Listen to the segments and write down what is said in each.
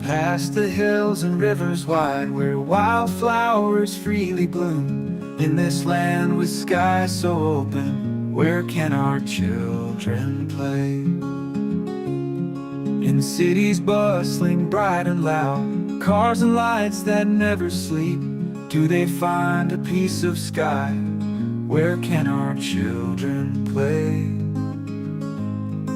Past the hills and rivers wide, where wildflowers freely bloom. In this land with skies so open, where can our children play? In cities bustling bright and loud, cars and lights that never sleep, do they find a piece of sky? Where can our children play?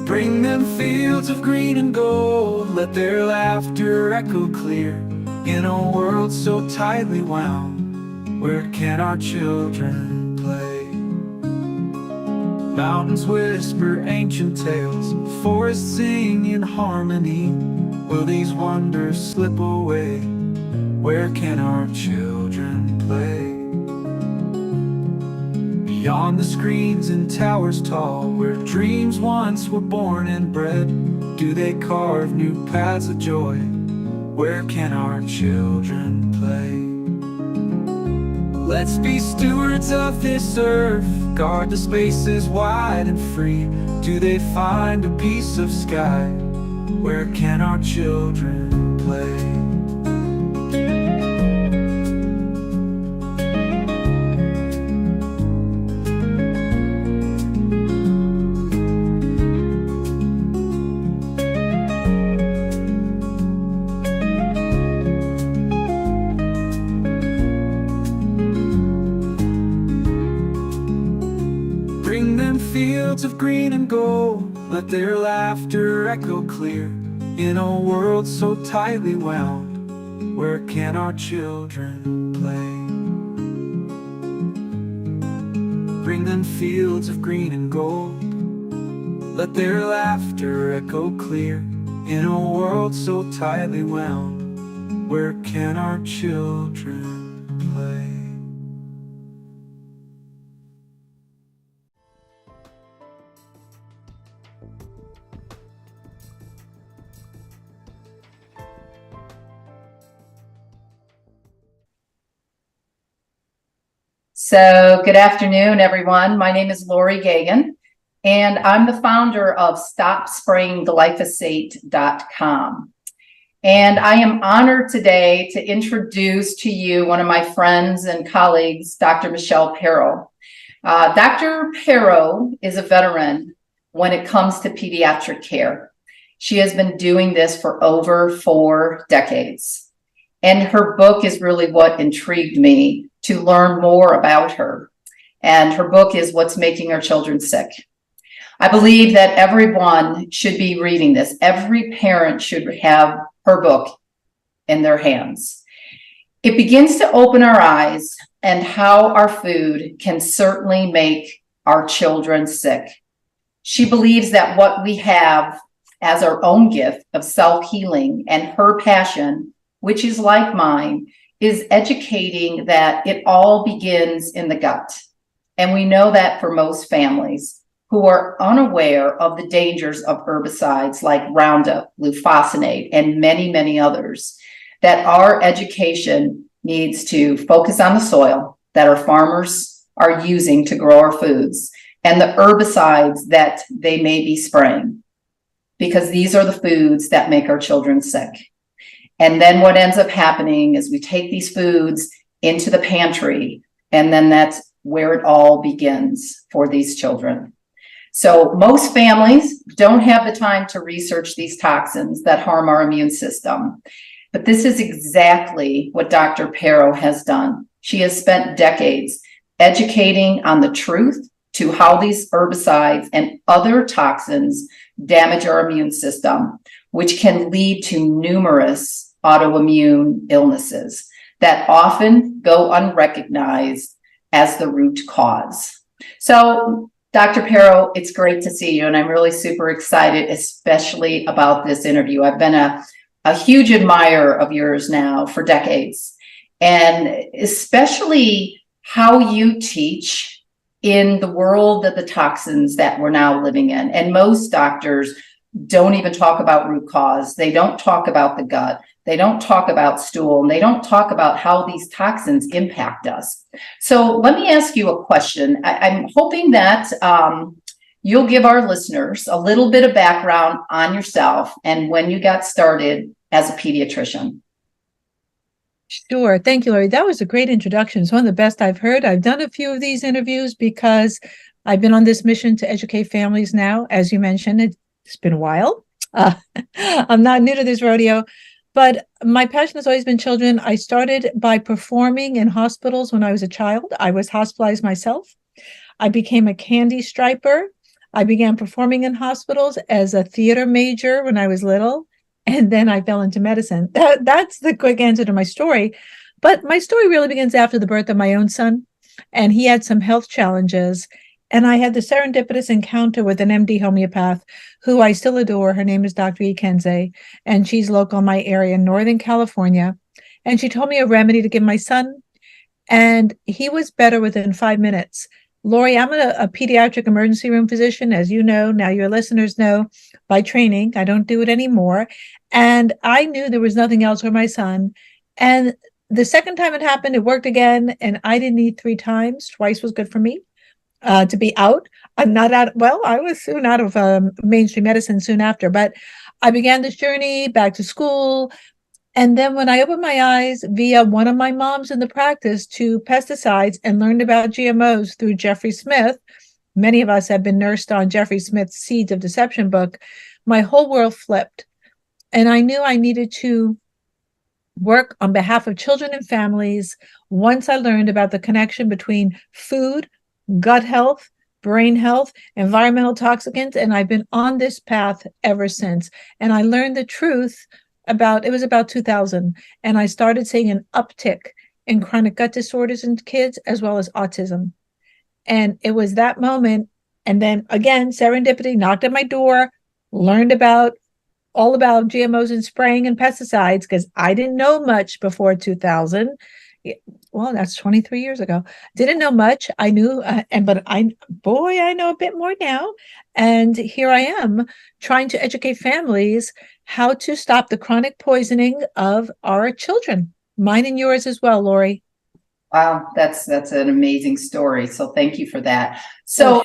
Bring them fields of green and gold, let their laughter echo clear. In a world so tightly wound, where can our children play? Mountains whisper ancient tales, forests sing in harmony. Will these wonders slip away? Where can our children play? Beyond the screens and towers tall, where dreams once were born and bred, do they carve new paths of joy? Where can our children play? Let's be stewards of this earth, guard the spaces wide and free. Do they find a piece of sky? Where can our children play? Bring them fields of green and gold, let their laughter echo clear. In a world so tightly wound, where can our children play? Bring them fields of green and gold, let their laughter echo clear. In a world so tightly wound, where can our children play? So good afternoon, everyone. My name is Lori Gagan, and I'm the founder of StopSprayingGlyphosate.com. And I am honored today to introduce to you one of my friends and colleagues, Dr. Michelle Perro. Dr. Perro is a veteran when it comes to pediatric care. She has been doing this for over 4 decades. And her book is really what intrigued me to learn more about her. And her book is What's Making Our Children Sick. I believe that everyone should be reading this. Every parent should have her book in their hands. It begins to open our eyes and how our food can certainly make our children sick. She believes that what we have as our own gift of self-healing and her passion, which is like mine, is educating that it all begins in the gut. And we know that for most families who are unaware of the dangers of herbicides like Roundup, Glyphosate, and many, many others, that our education needs to focus on the soil that our farmers are using to grow our foods and the herbicides that they may be spraying, because these are the foods that make our children sick. And then what ends up happening is we take these foods into the pantry, and then that's where it all begins for these children. So most families don't have the time to research these toxins that harm our immune system. But this is exactly what Dr. Perro has done. She has spent decades educating on the truth to how these herbicides and other toxins damage our immune system, which can lead to numerous autoimmune illnesses that often go unrecognized as the root cause. So, Dr. Perro, it's great to see you, and I'm really super excited, especially about this interview. I've been a huge admirer of yours now for decades, and especially how you teach in the world of the toxins that we're now living in. And most doctors don't even talk about root cause. They don't talk about the gut. They don't talk about stool, and they don't talk about how these toxins impact us. So let me ask you a question. I'm hoping that you'll give our listeners a little bit of background on yourself and when you got started as a pediatrician? Sure. Thank you, Lori. That was a great introduction. It's one of the best I've heard. I've done a few of these interviews because I've been on this mission to educate families now. As you mentioned, it's been a while. I'm not new to this rodeo, but my passion has always been children. I started by performing in hospitals when I was a child. I was hospitalized myself. I became a candy striper. I began performing in hospitals as a theater major when I was little. And then I fell into medicine. That's the quick answer to my story. But my story really begins after the birth of my own son. And he had some health challenges. And I had the serendipitous encounter with an MD homeopath who I still adore. Her name is Dr. Ikenze, and she's local in my area in Northern California. And she told me a remedy to give my son, and he was better within 5 minutes. Lori, I'm a pediatric emergency room physician, as you know, now your listeners know, by training. I don't do it anymore. And I knew there was nothing else for my son. And the second time it happened, it worked again. And I didn't need 3 times. Twice was good for me to be out. I'm not out. Well, I was soon out of mainstream medicine soon after, but I began this journey back to school. And then when I opened my eyes via one of my moms in the practice to pesticides and learned about GMOs through Jeffrey Smith, many of us have been nursed on Jeffrey Smith's Seeds of Deception book, my whole world flipped. And I knew I needed to work on behalf of children and families once I learned about the connection between food, gut health, brain health, environmental toxicants. And I've been on this path ever since. And I learned the truth it was about 2000, and I started seeing an uptick in chronic gut disorders in kids as well as autism. And it was that moment. And then again, serendipity knocked at my door, learned all about GMOs and spraying and pesticides because I didn't know much before 2000. Well, that's 23 years ago. Didn't know much. I knew, but I know a bit more now. And here I am trying to educate families how to stop the chronic poisoning of our children, mine and yours as well, Lori. Wow, that's an amazing story. So thank you for that. So,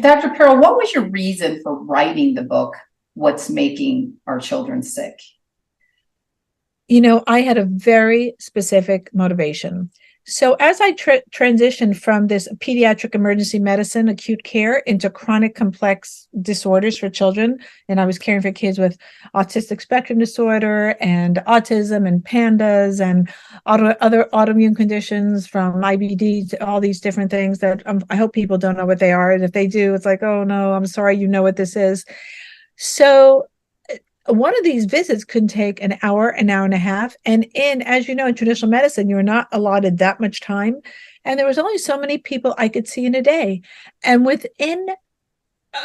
Dr. Perro, what was your reason for writing the book, What's Making Our Children Sick? You know, I had a very specific motivation. So as I transitioned from this pediatric emergency medicine, acute care, into chronic complex disorders for children, and I was caring for kids with autistic spectrum disorder and autism and pandas and other autoimmune conditions from IBD to all these different things that I hope people don't know what they are. And if they do, it's like, oh no, I'm sorry, you know what this is. So one of these visits can take an hour and a half. And as you know, in traditional medicine, you're not allotted that much time. And there was only so many people I could see in a day. And within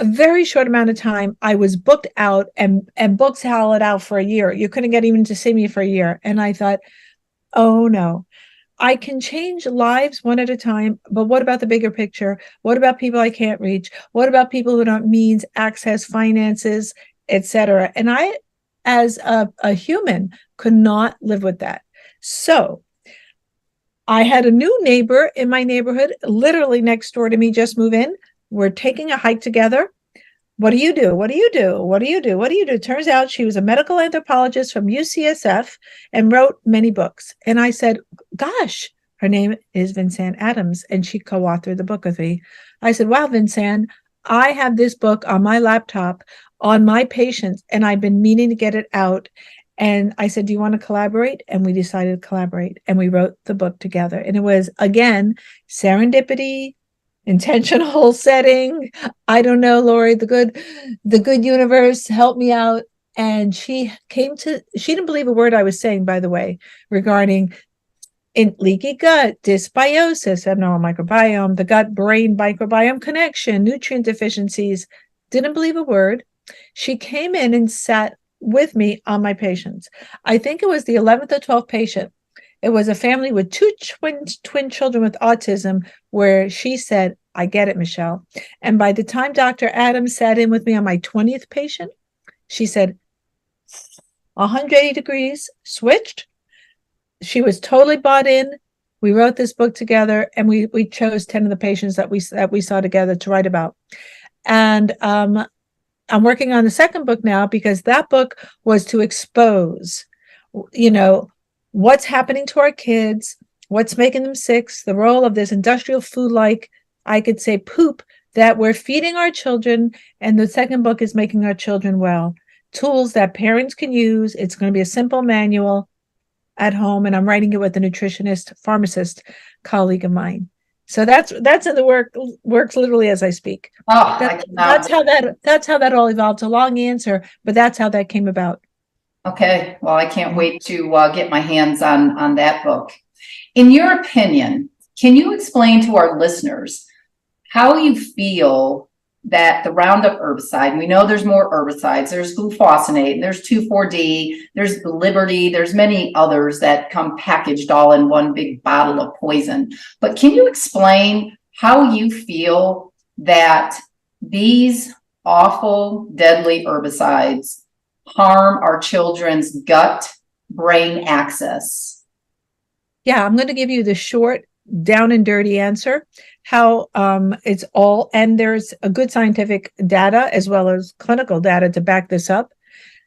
a very short amount of time, I was booked out and books hollowed out for a year. You couldn't get even to see me for a year. And I thought, oh no, I can change lives one at a time. But what about the bigger picture? What about people I can't reach? What about people who don't means, access, finances, etc.? And I, as a human, could not live with that. So I had a new neighbor in my neighborhood, literally next door to me, just move in. We're taking a hike together. What do you do? What do you do? What do you do? What do you do? Turns out she was a medical anthropologist from UCSF and wrote many books. And I said, gosh, her name is Vincent Adams, and she co-authored the book with me. I said, wow, Vincent, I have this book on my laptop on my patients, and I've been meaning to get it out. And I said, do you want to collaborate? And we decided to collaborate, and we wrote the book together. And it was, again, serendipity, intentional setting. I don't know, Lori, the good universe helped me out. And she didn't believe a word I was saying, by the way, regarding in leaky gut, dysbiosis, abnormal microbiome, the gut-brain microbiome connection, nutrient deficiencies. Didn't believe a word. She came in and sat with me on my patients. I think it was the 11th or 12th patient. It was a family with 2 twin children with autism, where she said, I get it, Michelle. And by the time Dr. Adams sat in with me on my 20th patient, she said, 180 degrees, switched. She was totally bought in. We wrote this book together, and we chose 10 of the patients that we saw together to write about. And I'm working on the second book now because that book was to expose, what's happening to our kids, what's making them sick, the role of this industrial food, like I could say poop, that we're feeding our children. And the second book is making our children well. Tools that parents can use. It's going to be a simple manual at home, and I'm writing it with a nutritionist, pharmacist colleague of mine. So that's in the works literally as I speak. Oh, That's how that all evolved. It's a long answer, but that's how that came about. Okay, well, I can't wait to get my hands on that book. In your opinion, can you explain to our listeners how you feel that the Roundup herbicide, we know there's more herbicides, there's glyphosate, there's 2,4-D, there's Liberty, there's many others that come packaged all in one big bottle of poison. But can you explain how you feel that these awful, deadly herbicides harm our children's gut-brain axis? Yeah, I'm going to give you the short, down and dirty answer. How it's all, and there's a good scientific data as well as clinical data to back this up.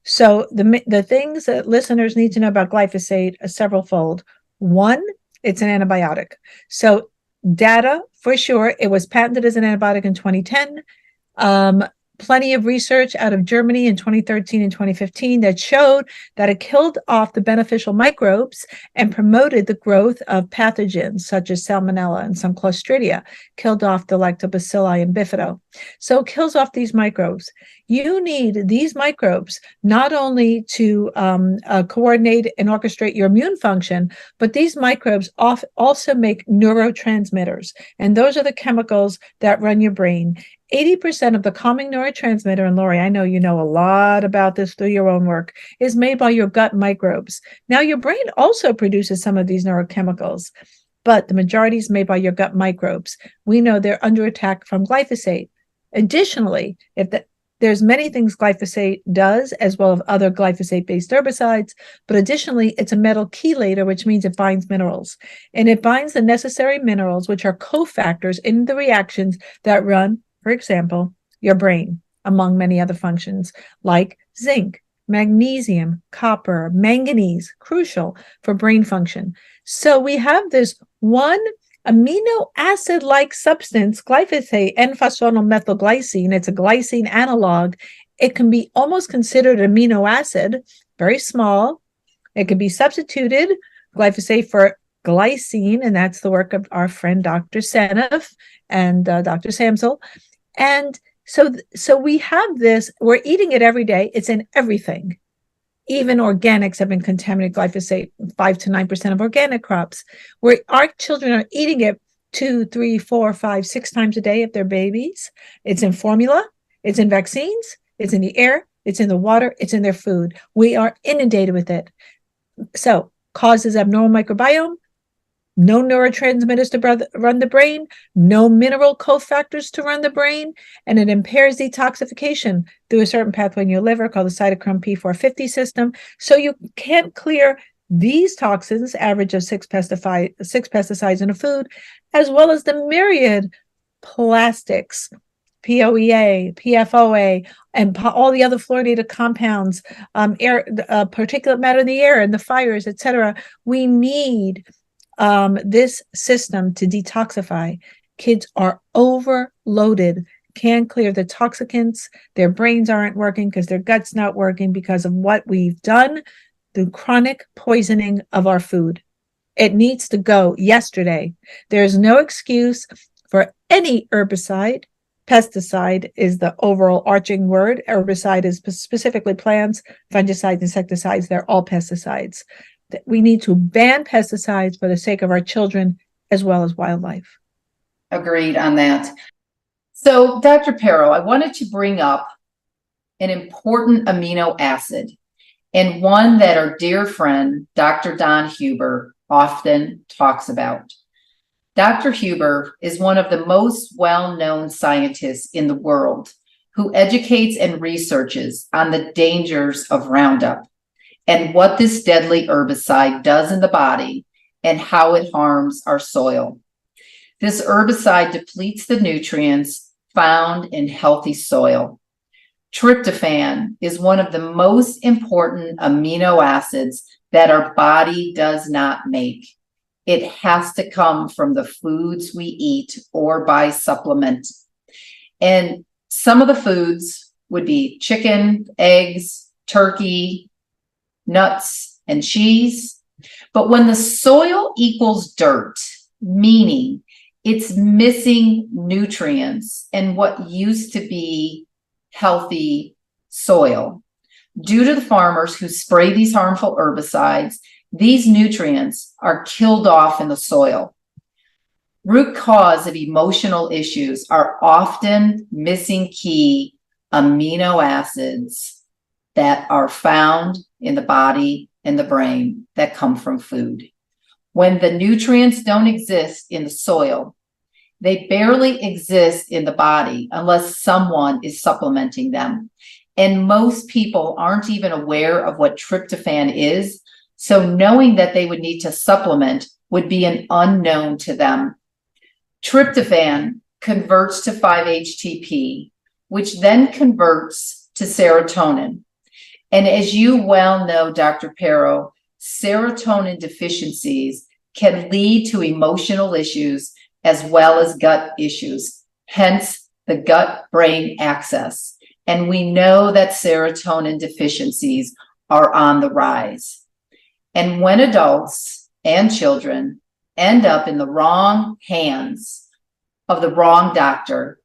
So the things that listeners need to know about glyphosate are severalfold. One, it's an antibiotic. So data for sure, it was patented as an antibiotic in 2010. Plenty of research out of Germany in 2013 and 2015 that showed that it killed off the beneficial microbes and promoted the growth of pathogens such as salmonella and some clostridia, killed off the lactobacilli and bifido. So it kills off these microbes. You need these microbes not only to coordinate and orchestrate your immune function, but these microbes also make neurotransmitters. And those are the chemicals that run your brain. 80% of the calming neurotransmitter, and Lori, I know you know a lot about this through your own work, is made by your gut microbes. Now, your brain also produces some of these neurochemicals, but the majority is made by your gut microbes. We know they're under attack from glyphosate. Additionally, there's many things glyphosate does, as well as other glyphosate-based herbicides, but additionally, it's a metal chelator, which means it binds minerals. And it binds the necessary minerals, which are cofactors in the reactions that run, for example, your brain, among many other functions like zinc, magnesium, copper, manganese, crucial for brain function. So we have this one amino acid-like substance, glyphosate, N-phosphonylmethylglycine. It's a glycine analog. It can be almost considered an amino acid, very small. It can be substituted, glyphosate, for glycine, and that's the work of our friend Dr. Seneff and Dr. Samsel. And so we have this, we're eating it every day. It's in everything. Even organics have been contaminated glyphosate, 5 to 9% of organic crops, where our children are eating it 2, 3, 4, 5, 6 times a day if they're babies. It's in formula, it's in vaccines, it's in the air, it's in the water, it's in their food. We are inundated with it. So causes abnormal microbiome, no neurotransmitters to run the brain, no mineral cofactors to run the brain, and it impairs detoxification through a certain pathway in your liver called the cytochrome P450 system. So you can't clear these toxins, average of 6 pesticides in a food, as well as the myriad plastics, POEA, PFOA, and all the other fluorinated compounds, air, particulate matter in the air, and the fires, etc. We need this system to detoxify. Kids are overloaded, can't clear the toxicants. Their brains aren't working because their gut's not working because of what we've done through chronic poisoning of our food. It needs to go yesterday. There's no excuse for any herbicide. Pesticide is the overall arching word. Herbicide is specifically plants, fungicides, insecticides. They're all pesticides. We need to ban pesticides for the sake of our children as well as wildlife. Agreed on that. So, Dr. Perro, I wanted to bring up an important amino acid, and one that our dear friend, Dr. Don Huber, often talks about. Dr. Huber is one of the most well-known scientists in the world who educates and researches on the dangers of Roundup and what this deadly herbicide does in the body and how it harms our soil. This herbicide depletes the nutrients found in healthy soil, Tryptophan is one of the most important amino acids that our body does not make. It has to come from the foods we eat or by supplement. And some of the foods would be chicken, eggs, turkey, nuts, and cheese. But when the soil equals dirt, meaning it's missing nutrients and what used to be healthy soil, due to the farmers who spray these harmful herbicides, these nutrients are killed off in the soil. Root cause of emotional issues are often missing key amino acids that are found in the body and the brain that come from food. When the nutrients don't exist in the soil, they barely exist in the body unless someone is supplementing them. And most people aren't even aware of what tryptophan is, so knowing that they would need to supplement would be an unknown to them. Tryptophan converts to 5-HTP, which then converts to serotonin. And as you well know, Dr. Perro, serotonin deficiencies can lead to emotional issues as well as gut issues, hence the gut-brain axis. And we know that serotonin deficiencies are on the rise. And when adults and children end up in the wrong hands of the wrong doctor,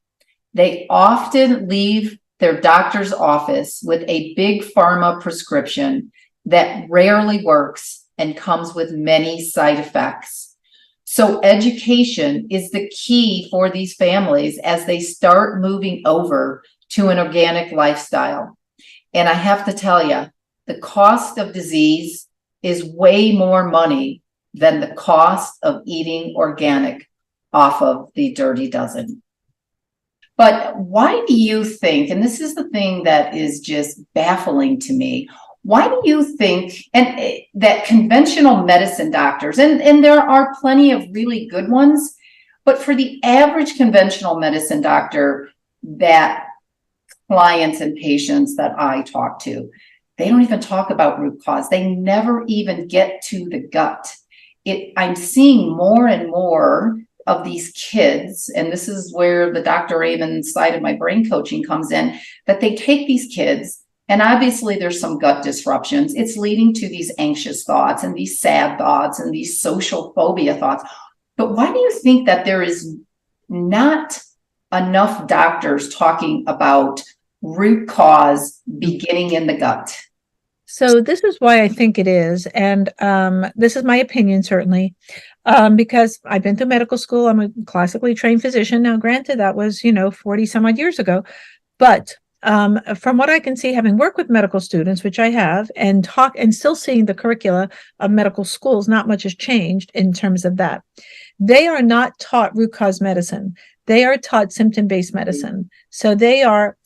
they often leave their doctor's office with a big pharma prescription that rarely works and comes with many side effects. So education is the key for these families as they start moving over to an organic lifestyle. And I have to tell you, the cost of disease is way more money than the cost of eating organic off of the Dirty Dozen. But why do you think, and this is the thing that is just baffling to me, why do you think that conventional medicine doctors, and there are plenty of really good ones, but for the average conventional medicine doctor, that clients and patients that I talk to, they don't even talk about root cause. They never even get to the gut. I'm seeing more and more of these kids, and this is where the Dr. Raymond side of my brain coaching comes in, that they take these kids, and obviously there's some gut disruptions. It's leading to these anxious thoughts and these sad thoughts and these social phobia thoughts. But why do you think that there is not enough doctors talking about root cause beginning in the gut? So this is why I think it is, and this is my opinion, certainly, because I've been through medical school. I'm a classically trained physician. Now, granted, that was, 40 some odd years ago, but from what I can see, having worked with medical students, which I have, and still seeing the curricula of medical schools, not much has changed in terms of that. They are not taught root cause medicine. They are taught symptom-based medicine. So they are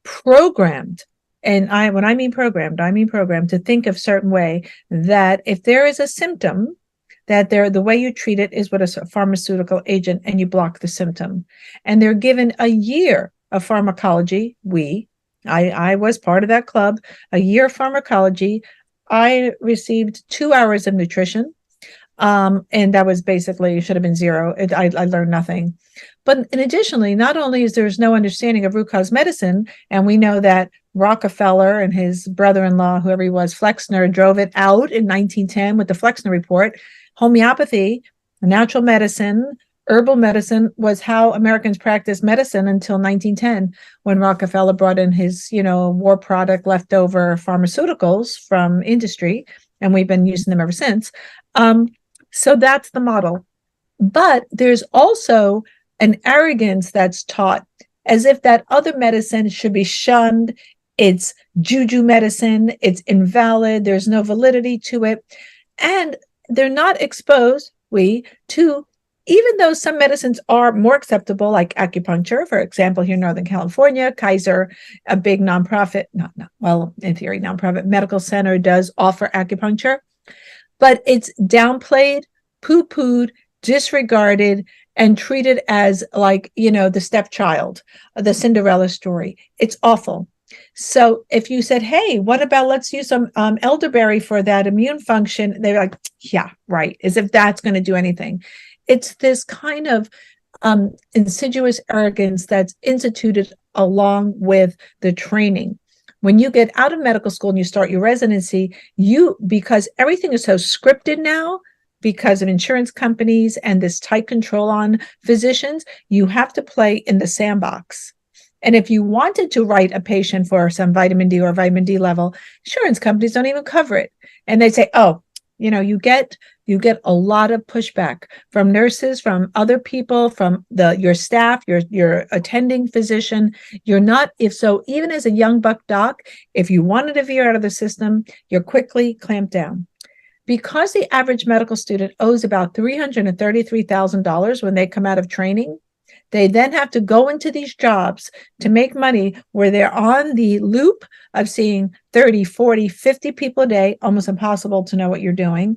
programmed. And when I mean programmed to think of a certain way, that if there is a symptom, that the way you treat it is with a pharmaceutical agent and you block the symptom. And they're given a year of pharmacology. I was part of that club, a year of pharmacology. I received 2 hours of nutrition. And that was basically, should have been zero. I learned nothing. But additionally, not only is there's no understanding of root cause medicine, and we know that Rockefeller and his brother-in-law, whoever he was, Flexner, drove it out in 1910 with the Flexner Report. Homeopathy, natural medicine, herbal medicine was how Americans practiced medicine until 1910, when Rockefeller brought in his, war product leftover pharmaceuticals from industry, and we've been using them ever since. So that's the model. But there's also an arrogance that's taught as if that other medicine should be shunned. It's juju medicine. It's invalid. There's no validity to it. And they're not exposed, to, even though some medicines are more acceptable, like acupuncture, for example, here in Northern California, Kaiser, a big nonprofit, in theory, nonprofit medical center does offer acupuncture, but it's downplayed, poo-pooed, disregarded, and treat it as like, the stepchild, the Cinderella story. It's awful. So if you said, hey, what about let's use some elderberry for that immune function? They're like, yeah, right. As if that's going to do anything. It's this kind of insidious arrogance that's instituted along with the training. When you get out of medical school and you start your residency, because everything is so scripted now, because of insurance companies and this tight control on physicians, you have to play in the sandbox. And if you wanted to write a patient for some vitamin D or vitamin D level, insurance companies don't even cover it. And they say, oh, you get a lot of pushback from nurses, from other people, from your staff, your attending physician. You're not, even as a young buck doc, if you wanted to veer out of the system, you're quickly clamped down. Because the average medical student owes about $333,000 when they come out of training, they then have to go into these jobs to make money where they're on the loop of seeing 30, 40, 50 people a day, almost impossible to know what you're doing.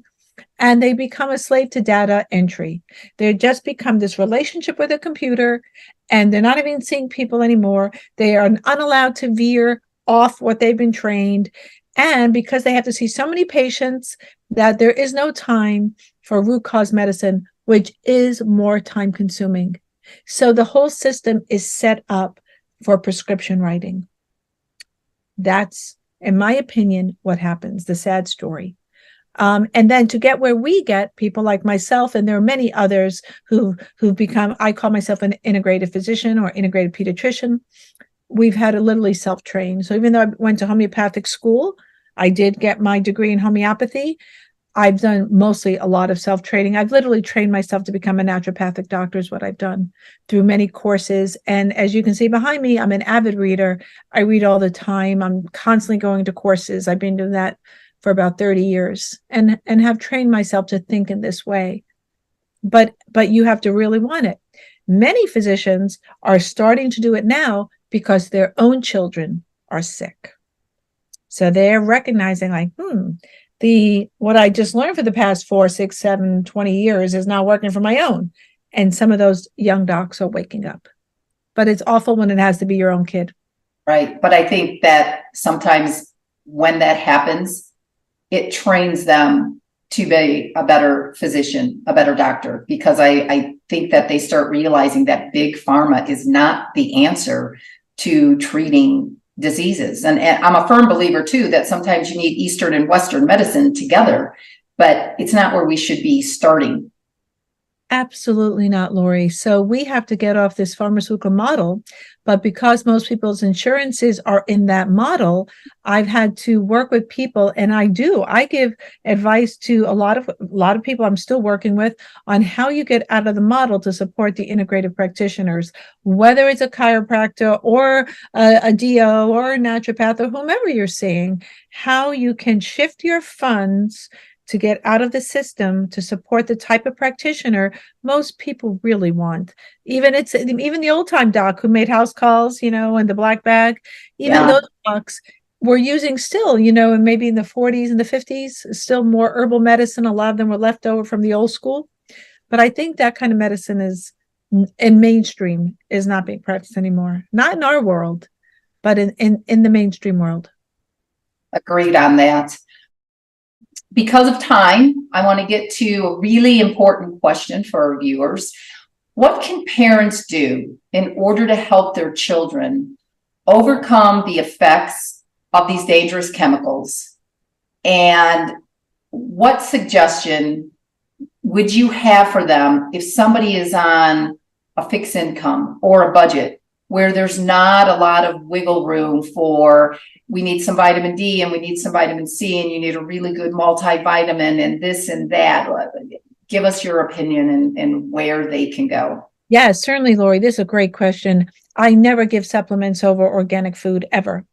And they become a slave to data entry. They just become this relationship with a computer, and they're not even seeing people anymore. They are unallowed to veer off what they've been trained. And because they have to see so many patients, that there is no time for root cause medicine, which is more time consuming. So the whole system is set up for prescription writing. That's, in my opinion, what happens, the sad story. And then to get where we get, people like myself, and there are many others who've become, I call myself an integrative physician or integrated pediatrician. We've had to literally self-train. So even though I went to homeopathic school, I did get my degree in homeopathy. I've done mostly a lot of self-training. I've literally trained myself to become a naturopathic doctor is what I've done through many courses. And as you can see behind me, I'm an avid reader. I read all the time. I'm constantly going to courses. I've been doing that for about 30 years and have trained myself to think in this way. But you have to really want it. Many physicians are starting to do it now because their own children are sick. So they're recognizing like, what I just learned for the past 4, 6, 7, 20 years is not working for my own. And some of those young docs are waking up. But it's awful when it has to be your own kid. Right. But I think that sometimes when that happens, it trains them to be a better physician, a better doctor, because I think that they start realizing that big pharma is not the answer to treating diseases. And I'm a firm believer too, that sometimes you need Eastern and Western medicine together, but it's not where we should be starting. Absolutely not, Lori. So we have to get off this pharmaceutical model. But because most people's insurances are in that model, I've had to work with people, and I give advice to a lot of people I'm still working with on how you get out of the model to support the integrative practitioners, whether it's a chiropractor or a DO or a naturopath or whomever you're seeing, how you can shift your funds to get out of the system to support the type of practitioner most people really want. Even the old time doc who made house calls, and the black bag, those docs were using still, and maybe in the 40s and the 50s, still more herbal medicine. A lot of them were left over from the old school. But I think that kind of medicine is in mainstream is not being practiced anymore. Not in our world, but in the mainstream world. Agreed on that. Because of time, I want to get to a really important question for our viewers. What can parents do in order to help their children overcome the effects of these dangerous chemicals? And what suggestion would you have for them if somebody is on a fixed income or a budget where there's not a lot of wiggle room for, we need some vitamin D and we need some vitamin C and you need a really good multivitamin and this and that? Give us your opinion and where they can go. Yeah, certainly, Lori. This is a great question. I never give supplements over organic food, ever.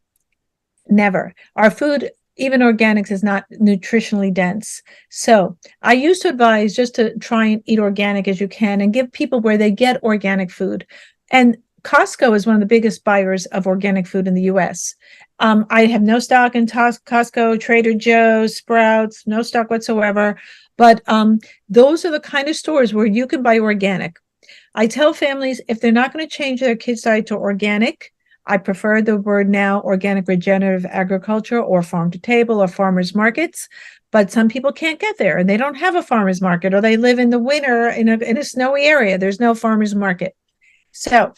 Never. Our food, even organics, is not nutritionally dense. So I used to advise just to try and eat organic as you can and give people where they get organic food. And Costco is one of the biggest buyers of organic food in the U.S. I have no stock in Costco, Trader Joe's, Sprouts, no stock whatsoever. But those are the kind of stores where you can buy organic. I tell families if they're not going to change their kids' diet to organic, I prefer the word now organic regenerative agriculture or farm to table or farmers markets. But some people can't get there and they don't have a farmers market, or they live in the winter in a snowy area. There's no farmers market. So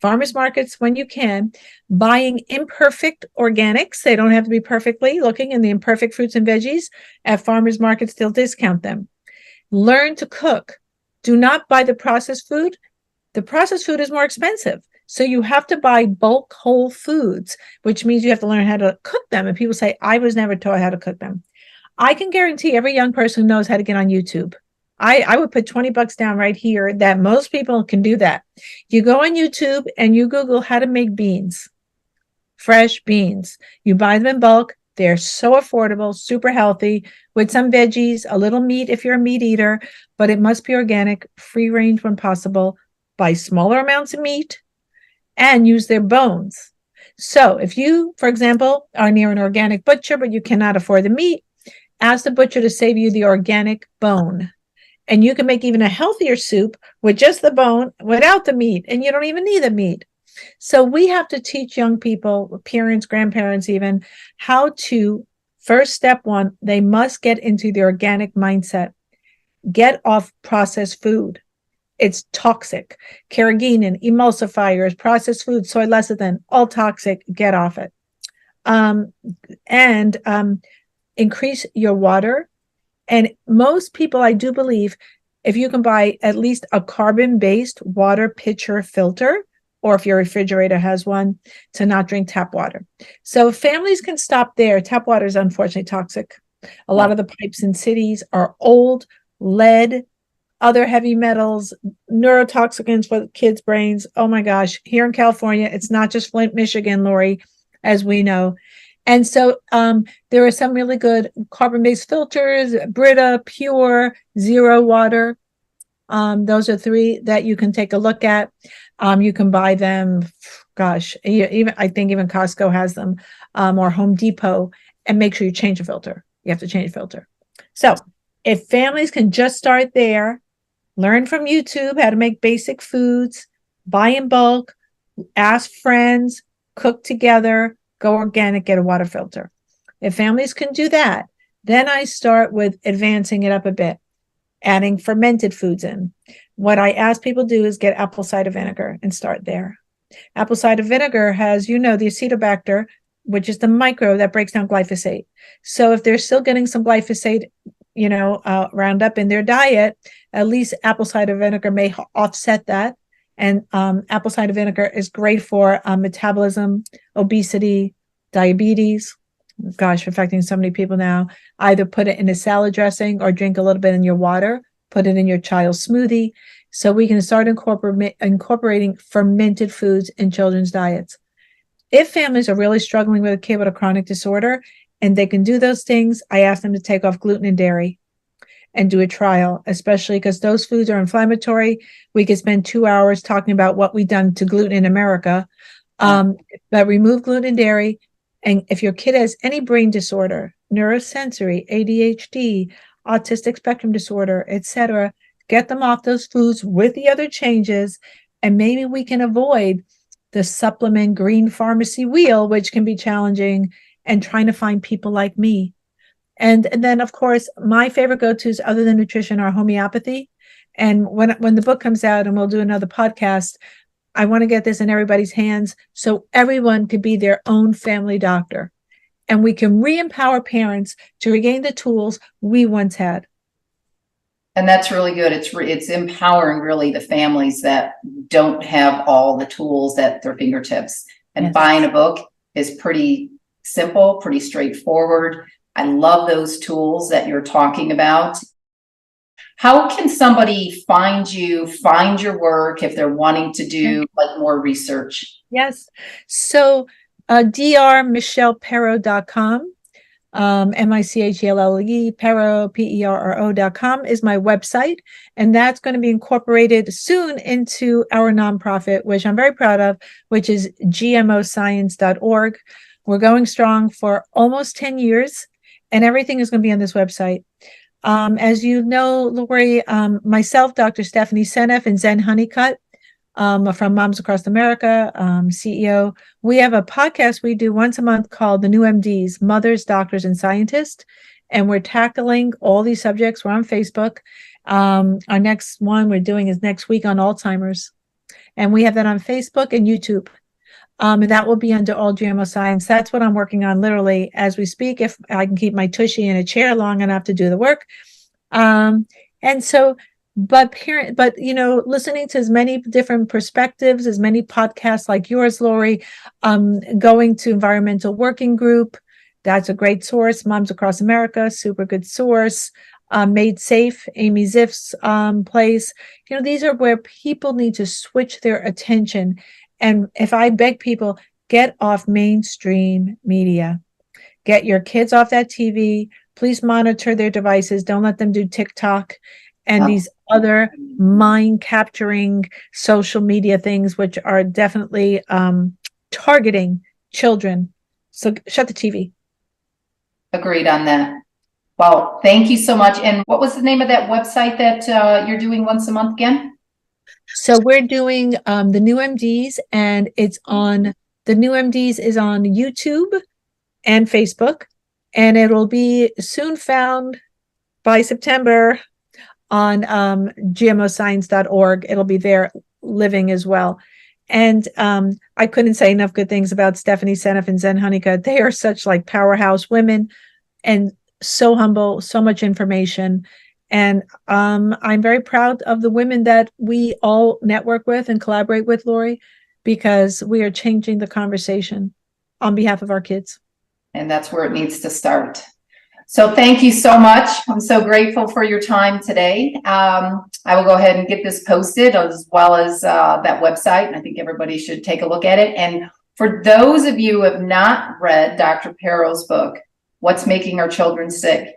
farmers markets when you can, buying imperfect organics. They don't have to be perfectly looking, and the imperfect fruits and veggies at farmers markets, they'll discount them. Learn to cook. Do not buy the processed food. The processed food is more expensive. So you have to buy bulk whole foods, which means you have to learn how to cook them. And people say, I was never taught how to cook them. I can guarantee every young person knows how to get on YouTube. I would put $20 down right here that most people can do that. You go on YouTube and you Google how to make beans, fresh beans. You buy them in bulk. They're so affordable, super healthy, with some veggies, a little meat if you're a meat eater, but it must be organic, free range when possible. Buy smaller amounts of meat and use their bones. So if you, for example, are near an organic butcher, but you cannot afford the meat, ask the butcher to save you the organic bone. And you can make even a healthier soup with just the bone without the meat, and you don't even need the meat. So we have to teach young people, parents, grandparents even, how to, first step one, they must get into the organic mindset. Get off processed food. It's toxic. Carrageenan, emulsifiers, processed food, soy lecithin, all toxic. Get off it. And increase your water. And most people, I do believe, if you can buy at least a carbon-based water pitcher filter, or if your refrigerator has one, to not drink tap water. So families can stop there. Tap water is unfortunately toxic. A lot of the pipes in cities are old, lead, other heavy metals, neurotoxicants for kids' brains. Oh my gosh. Here in California, it's not just Flint, Michigan, Lori, as we know. And so there are some really good carbon-based filters, Brita, Pure, Zero Water. Those are 3 that you can take a look at. You can buy them, gosh, even I think even Costco has them, or Home Depot, and make sure you change the filter. You have to change the filter. So if families can just start there, learn from YouTube how to make basic foods, buy in bulk, ask friends, cook together, go organic, get a water filter. If families can do that, then I start with advancing it up a bit, adding fermented foods in. What I ask people to do is get apple cider vinegar and start there. Apple cider vinegar has, the acetobacter, which is the microbe that breaks down glyphosate. So if they're still getting some glyphosate, Roundup in their diet, at least apple cider vinegar may offset that. And apple cider vinegar is great for metabolism, obesity, diabetes. Gosh, affecting so many people now. Either put it in a salad dressing or drink a little bit in your water. Put it in your child's smoothie. So we can start incorporating fermented foods in children's diets. If families are really struggling with a kid with a chronic disorder and they can do those things, I ask them to take off gluten and dairy and do a trial, especially because those foods are inflammatory. We could spend 2 hours talking about what we've done to gluten in America, but remove gluten and dairy. And if your kid has any brain disorder, neurosensory, ADHD, autistic spectrum disorder, etc., get them off those foods with the other changes, and maybe we can avoid the supplement green pharmacy wheel, which can be challenging, and trying to find people like me. And then, of course, my favorite go-tos other than nutrition are homeopathy. And when the book comes out, and we'll do another podcast, I want to get this in everybody's hands so everyone could be their own family doctor. And we can re-empower parents to regain the tools we once had. And that's really good. It's empowering really the families that don't have all the tools at their fingertips. And buying a book is pretty simple, pretty straightforward. I love those tools that you're talking about. How can somebody find you, find your work if they're wanting to do like more research? Yes. So drmichelleperro.com, MICHELLE, Perro, PERRO.com is my website. And that's going to be incorporated soon into our nonprofit, which I'm very proud of, which is gmoscience.org. We're going strong for almost 10 years, and everything is going to be on this website. As you know, Lori, myself, Dr. Stephanie Seneff, and Zen Honeycutt from Moms Across America, CEO, we have a podcast we do once a month called The New MDs, Mothers, Doctors, and Scientists. And we're tackling all these subjects. We're on Facebook. Our next one we're doing is next week on Alzheimer's. And we have that on Facebook and YouTube. And that will be under All GMO Science. That's what I'm working on literally as we speak, if I can keep my tushy in a chair long enough to do the work. And so, but listening to as many different perspectives, as many podcasts like yours, Lori, going to Environmental Working Group, that's a great source. Moms Across America, super good source. Made Safe, Amy Ziff's place. These are where people need to switch their attention. And if I beg people, get off mainstream media, get your kids off that TV, please monitor their devices. Don't let them do TikTok and these other mind capturing social media things, which are definitely targeting children. So shut the TV. Agreed on that. Well, thank you so much. And what was the name of that website that you're doing once a month again? So we're doing the New MDs, and it's on the New MDs is on YouTube and Facebook, and it'll be soon found by September on gmoscience.org. It'll be there living as well. And I couldn't say enough good things about Stephanie Seneff and Zen Honeycutt. They are such like powerhouse women and so humble, so much information. And I'm very proud of the women that we all network with and collaborate with, Lori, because we are changing the conversation on behalf of our kids. And that's where it needs to start. So thank you so much. I'm so grateful for your time today. I will go ahead and get this posted as well as that website. And I think everybody should take a look at it. And for those of you who have not read Dr. Perro's book, What's Making Our Children Sick,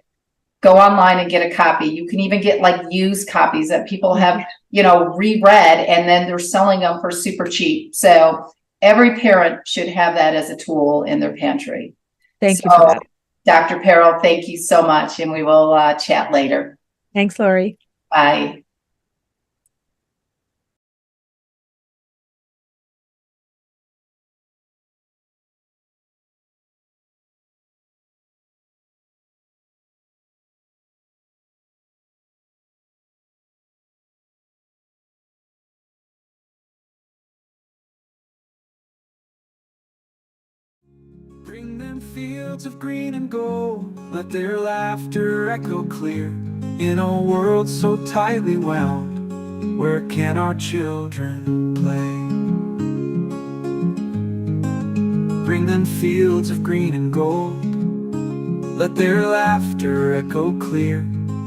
go online and get a copy. You can even get like used copies that people have, reread, and then they're selling them for super cheap. So every parent should have that as a tool in their pantry. Thank you for that. Dr. Perro, thank you so much, and we will chat later. Thanks, Lori. Bye. Bring them fields of green and gold, let their laughter echo clear. In a world so tightly wound, where can our children play? Bring them fields of green and gold, let their laughter echo clear.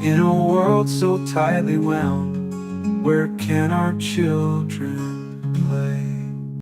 In a world so tightly wound, where can our children